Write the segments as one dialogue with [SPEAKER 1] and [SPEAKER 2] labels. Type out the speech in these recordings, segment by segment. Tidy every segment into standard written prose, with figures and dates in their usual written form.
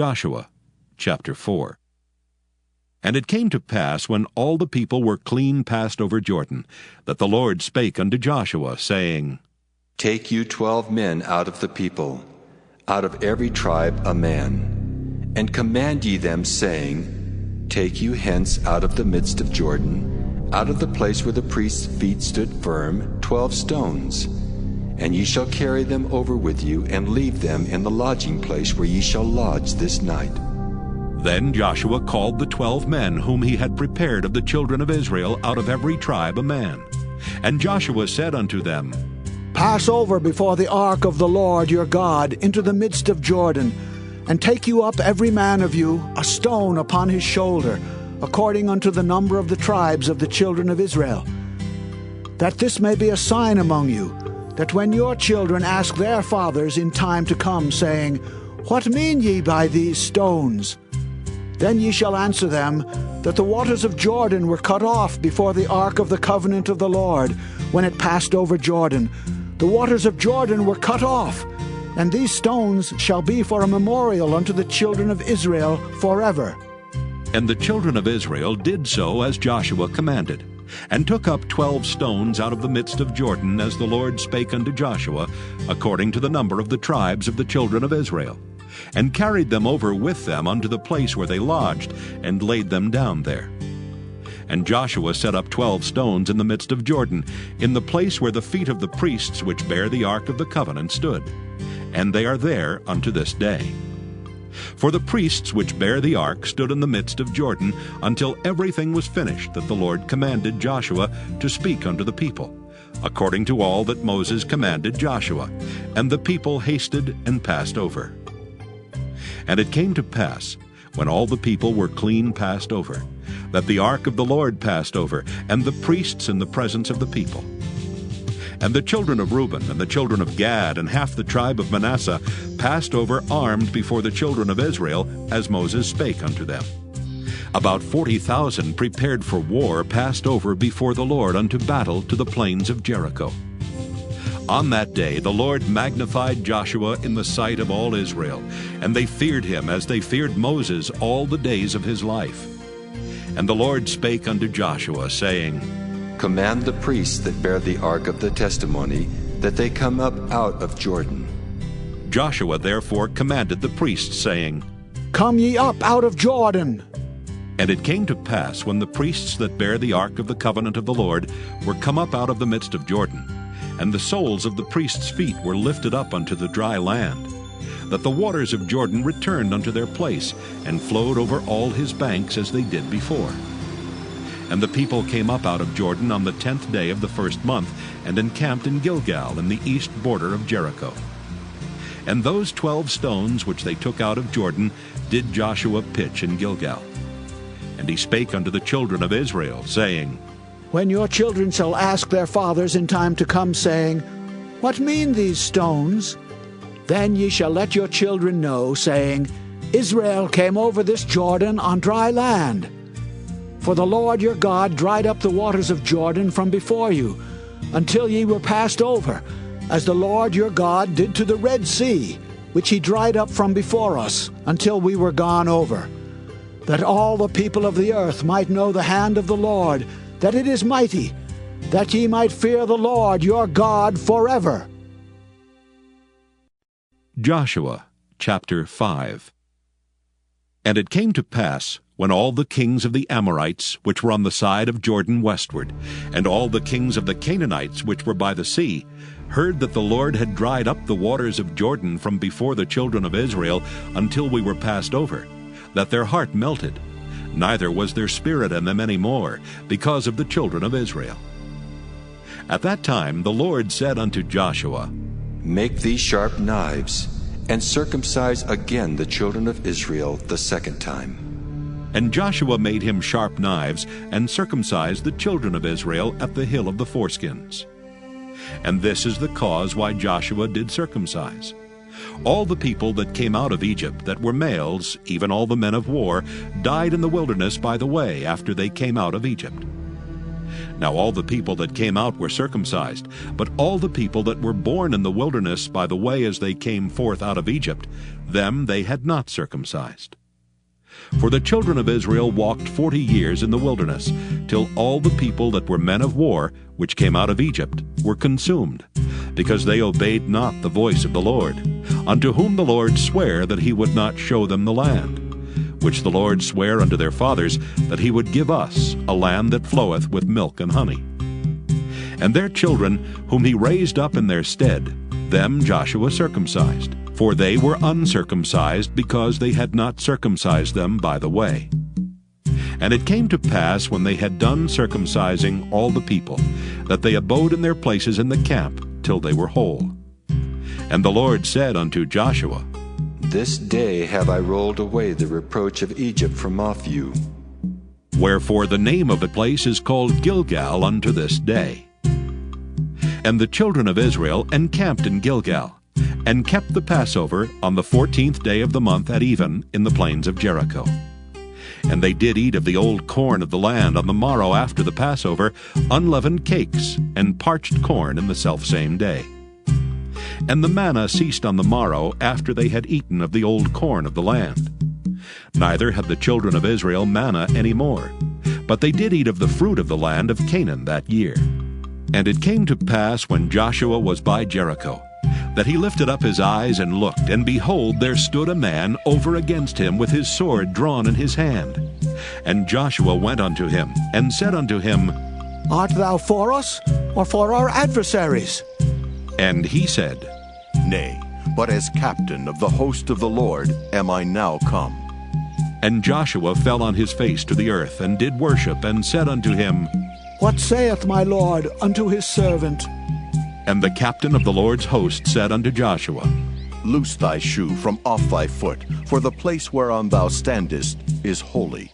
[SPEAKER 1] Joshua chapter 4. And it came to pass, when all the people were clean passed over Jordan, that the Lord spake unto Joshua, saying,
[SPEAKER 2] Take you 12 men out of the people, out of every tribe a man, and command ye them, saying, Take you hence out of the midst of Jordan, out of the place where the priest's feet stood firm, 12 stones. And ye shall carry them over with you, and leave them in the lodging place where ye shall lodge this night.
[SPEAKER 1] Then Joshua called the 12 men whom he had prepared of the children of Israel out of every tribe a man. And Joshua said unto them,
[SPEAKER 3] Pass over before the ark of the Lord your God into the midst of Jordan, and take you up every man of you a stone upon his shoulder, according unto the number of the tribes of the children of Israel, that this may be a sign among you, that when your children ask their fathers in time to come, saying, What mean ye by these stones? Then ye shall answer them, that the waters of Jordan were cut off before the ark of the covenant of the Lord, when it passed over Jordan. The waters of Jordan were cut off, and these stones shall be for a memorial unto the children of Israel forever.
[SPEAKER 1] And the children of Israel did so as Joshua commanded, and took up 12 stones out of the midst of Jordan, as the Lord spake unto Joshua, according to the number of the tribes of the children of Israel, and carried them over with them unto the place where they lodged, and laid them down there. And Joshua set up 12 stones in the midst of Jordan, in the place where the feet of the priests which bear the ark of the covenant stood, and they are there unto this day. For the priests which bear the ark stood in the midst of Jordan, until everything was finished that the Lord commanded Joshua to speak unto the people, according to all that Moses commanded Joshua. And the people hasted and passed over. And it came to pass, when all the people were clean passed over, that the ark of the Lord passed over, and the priests in the presence of the people. And the children of Reuben and the children of Gad and half the tribe of Manasseh passed over armed before the children of Israel, as Moses spake unto them. About 40,000 prepared for war passed over before the Lord unto battle to the plains of Jericho. On that day the Lord magnified Joshua in the sight of all Israel, and they feared him as they feared Moses all the days of his life. And the Lord spake unto Joshua, saying,
[SPEAKER 2] Command the priests that bear the ark of the testimony, that they come up out of Jordan.
[SPEAKER 1] Joshua therefore commanded the priests, saying,
[SPEAKER 3] Come ye up out of Jordan.
[SPEAKER 1] And it came to pass, when the priests that bear the ark of the covenant of the Lord were come up out of the midst of Jordan, and the soles of the priests' feet were lifted up unto the dry land, that the waters of Jordan returned unto their place, and flowed over all his banks as they did before. And the people came up out of Jordan on the 10th day of the first month, and encamped in Gilgal in the east border of Jericho. And those 12 stones which they took out of Jordan did Joshua pitch in Gilgal. And he spake unto the children of Israel, saying,
[SPEAKER 3] When your children shall ask their fathers in time to come, saying, What mean these stones? Then ye shall let your children know, saying, Israel came over this Jordan on dry land. For the Lord your God dried up the waters of Jordan from before you, until ye were passed over, as the Lord your God did to the Red Sea, which he dried up from before us, until we were gone over, that all the people of the earth might know the hand of the Lord, that it is mighty, that ye might fear the Lord your God forever.
[SPEAKER 1] Joshua chapter 5. And it came to pass, when all the kings of the Amorites, which were on the side of Jordan westward, and all the kings of the Canaanites, which were by the sea, heard that the Lord had dried up the waters of Jordan from before the children of Israel until we were passed over, that their heart melted, neither was there spirit in them any more, because of the children of Israel. At that time the Lord said unto Joshua,
[SPEAKER 2] Make thee sharp knives, and circumcise again the children of Israel the second time.
[SPEAKER 1] And Joshua made him sharp knives, and circumcised the children of Israel at the hill of the foreskins. And this is the cause why Joshua did circumcise. All the people that came out of Egypt that were males, even all the men of war, died in the wilderness by the way after they came out of Egypt. Now all the people that came out were circumcised, but all the people that were born in the wilderness by the way as they came forth out of Egypt, them they had not circumcised. For the children of Israel walked 40 years in the wilderness, till all the people that were men of war, which came out of Egypt, were consumed, because they obeyed not the voice of the Lord, unto whom the Lord sware that he would not show them the land, which the Lord sware unto their fathers, that he would give us a land that floweth with milk and honey. And their children, whom he raised up in their stead, them Joshua circumcised, for they were uncircumcised, because they had not circumcised them by the way. And it came to pass, when they had done circumcising all the people, that they abode in their places in the camp till they were whole. And the Lord said unto Joshua,
[SPEAKER 2] This day have I rolled away the reproach of Egypt from off you.
[SPEAKER 1] Wherefore the name of the place is called Gilgal unto this day. And the children of Israel encamped in Gilgal, and kept the Passover on the 14th day of the month at even in the plains of Jericho. And they did eat of the old corn of the land on the morrow after the Passover, unleavened cakes, and parched corn in the selfsame day. And the manna ceased on the morrow after they had eaten of the old corn of the land. Neither had the children of Israel manna any more, but they did eat of the fruit of the land of Canaan that year. And it came to pass, when Joshua was by Jericho, that he lifted up his eyes and looked, and behold, there stood a man over against him with his sword drawn in his hand. And Joshua went unto him, and said unto him,
[SPEAKER 3] Art thou for us, or for our adversaries?
[SPEAKER 1] And he said,
[SPEAKER 4] Nay, but as captain of the host of the Lord am I now come.
[SPEAKER 1] And Joshua fell on his face to the earth, and did worship, and said unto him,
[SPEAKER 3] What saith my Lord unto his servant?
[SPEAKER 1] And the captain of the Lord's host said unto Joshua,
[SPEAKER 4] Loose thy shoe from off thy foot, for the place whereon thou standest is holy.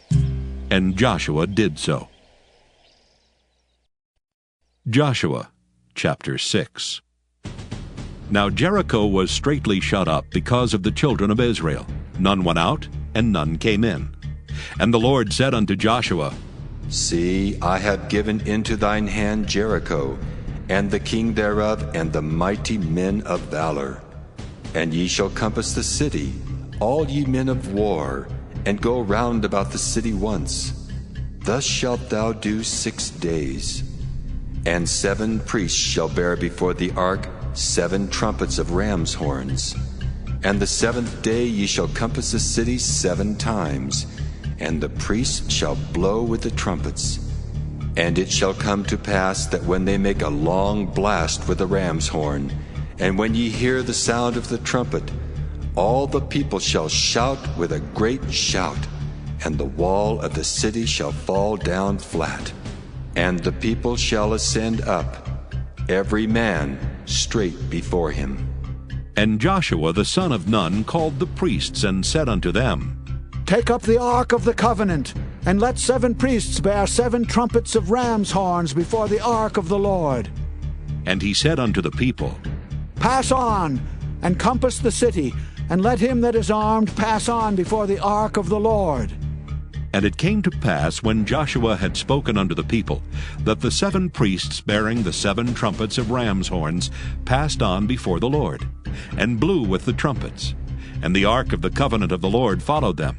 [SPEAKER 1] And Joshua did so. Joshua chapter 6. Now Jericho was straitly shut up because of the children of Israel. None went out, and none came in. And the Lord said unto Joshua,
[SPEAKER 2] See, I have given into thine hand Jericho, and the king thereof, and the mighty men of valor. And ye shall compass the city, all ye men of war, and go round about the city once. Thus shalt thou do 6 days. And 7 priests shall bear before the ark 7 trumpets of ram's horns. And the 7th day ye shall compass the city 7 times, and the priests shall blow with the trumpets. And it shall come to pass that when they make a long blast with the ram's horn, and when ye hear the sound of the trumpet, all the people shall shout with a great shout, and the wall of the city shall fall down flat, and the people shall ascend up, every man straight before him.
[SPEAKER 1] And Joshua the son of Nun called the priests, and said unto them,
[SPEAKER 3] Take up the ark of the covenant, and let 7 priests bear 7 trumpets of ram's horns before the ark of the Lord.
[SPEAKER 1] And he said unto the people,
[SPEAKER 3] Pass on, and compass the city, and let him that is armed pass on before the ark of the Lord.
[SPEAKER 1] And it came to pass, when Joshua had spoken unto the people, that the 7 priests bearing the 7 trumpets of ram's horns passed on before the Lord, and blew with the trumpets. And the ark of the covenant of the Lord followed them.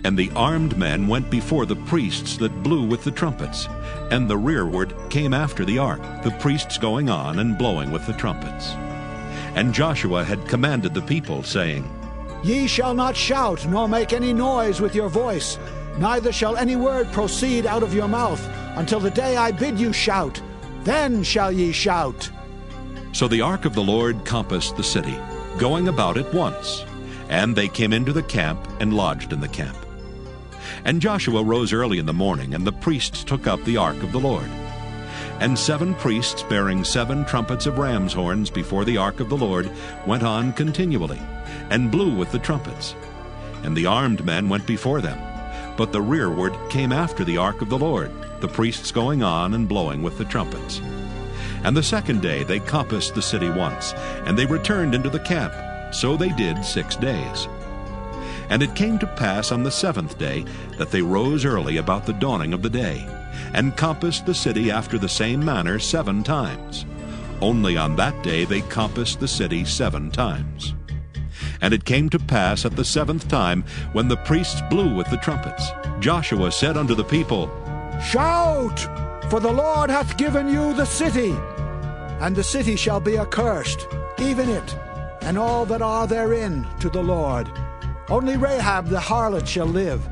[SPEAKER 1] And the armed men went before the priests that blew with the trumpets, and the rearward came after the ark, the priests going on and blowing with the trumpets. And Joshua had commanded the people, saying,
[SPEAKER 3] Ye shall not shout, nor make any noise with your voice, neither shall any word proceed out of your mouth, until the day I bid you shout. Then shall ye shout.
[SPEAKER 1] So the ark of the Lord compassed the city, going about it once. And they came into the camp, and lodged in the camp. And Joshua rose early in the morning, and the priests took up the ark of the Lord. And 7 priests bearing 7 trumpets of ram's horns before the ark of the Lord went on continually, and blew with the trumpets. And the armed men went before them, but the rearward came after the ark of the Lord, the priests going on and blowing with the trumpets. And the 2nd day they compassed the city once, and they returned into the camp. So they did 6 days. And it came to pass on the 7th day that they rose early about the dawning of the day, and compassed the city after the same manner 7 times. Only on that day they compassed the city 7 times. And it came to pass at the 7th time, when the priests blew with the trumpets, Joshua said unto the people,
[SPEAKER 3] Shout, for the Lord hath given you the city. And the city shall be accursed, even it, and all that are therein, to the Lord. Only Rahab the harlot shall live,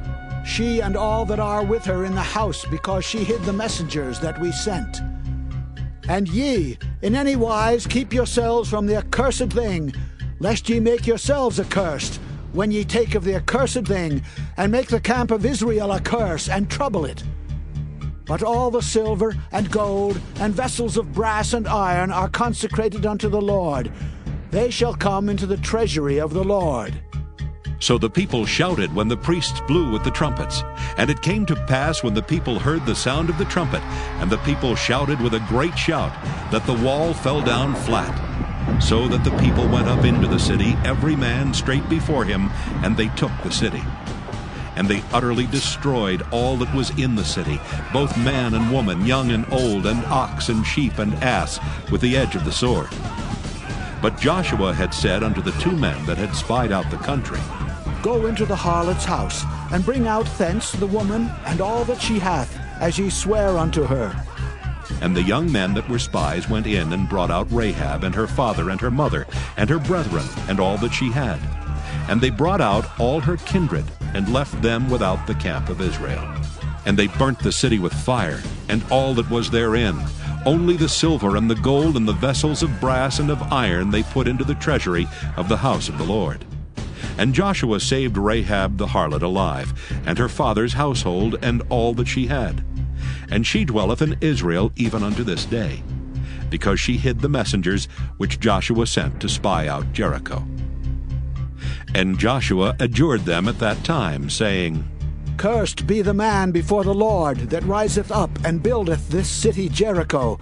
[SPEAKER 3] she and all that are with her in the house, because she hid the messengers that we sent. And ye, in any wise, keep yourselves from the accursed thing, lest ye make yourselves accursed, when ye take of the accursed thing, and make the camp of Israel a curse, and trouble it. But all the silver and gold and vessels of brass and iron are consecrated unto the Lord. They shall come into the treasury of the Lord.
[SPEAKER 1] So the people shouted when the priests blew with the trumpets. And it came to pass, when the people heard the sound of the trumpet, and the people shouted with a great shout, that the wall fell down flat. So that the people went up into the city, every man straight before him, and they took the city. And they utterly destroyed all that was in the city, both man and woman, young and old, and ox and sheep and ass, with the edge of the sword. But Joshua had said unto the 2 men that had spied out the country,
[SPEAKER 3] Go into the harlot's house, and bring out thence the woman and all that she hath, as ye swear unto her.
[SPEAKER 1] And the young men that were spies went in and brought out Rahab and her father and her mother and her brethren and all that she had. And they brought out all her kindred, and left them without the camp of Israel. And they burnt the city with fire, and all that was therein. Only the silver and the gold and the vessels of brass and of iron they put into the treasury of the house of the Lord. And Joshua saved Rahab the harlot alive, and her father's household, and all that she had. And she dwelleth in Israel even unto this day, because she hid the messengers which Joshua sent to spy out Jericho. And Joshua adjured them at that time, saying,
[SPEAKER 3] Cursed be the man before the Lord that riseth up and buildeth this city Jericho.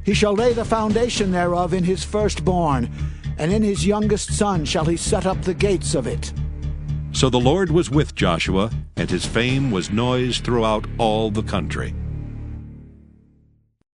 [SPEAKER 3] He shall lay the foundation thereof in his firstborn, and in his youngest son shall he set up the gates of it.
[SPEAKER 1] So the Lord was with Joshua, and his fame was noised throughout all the country.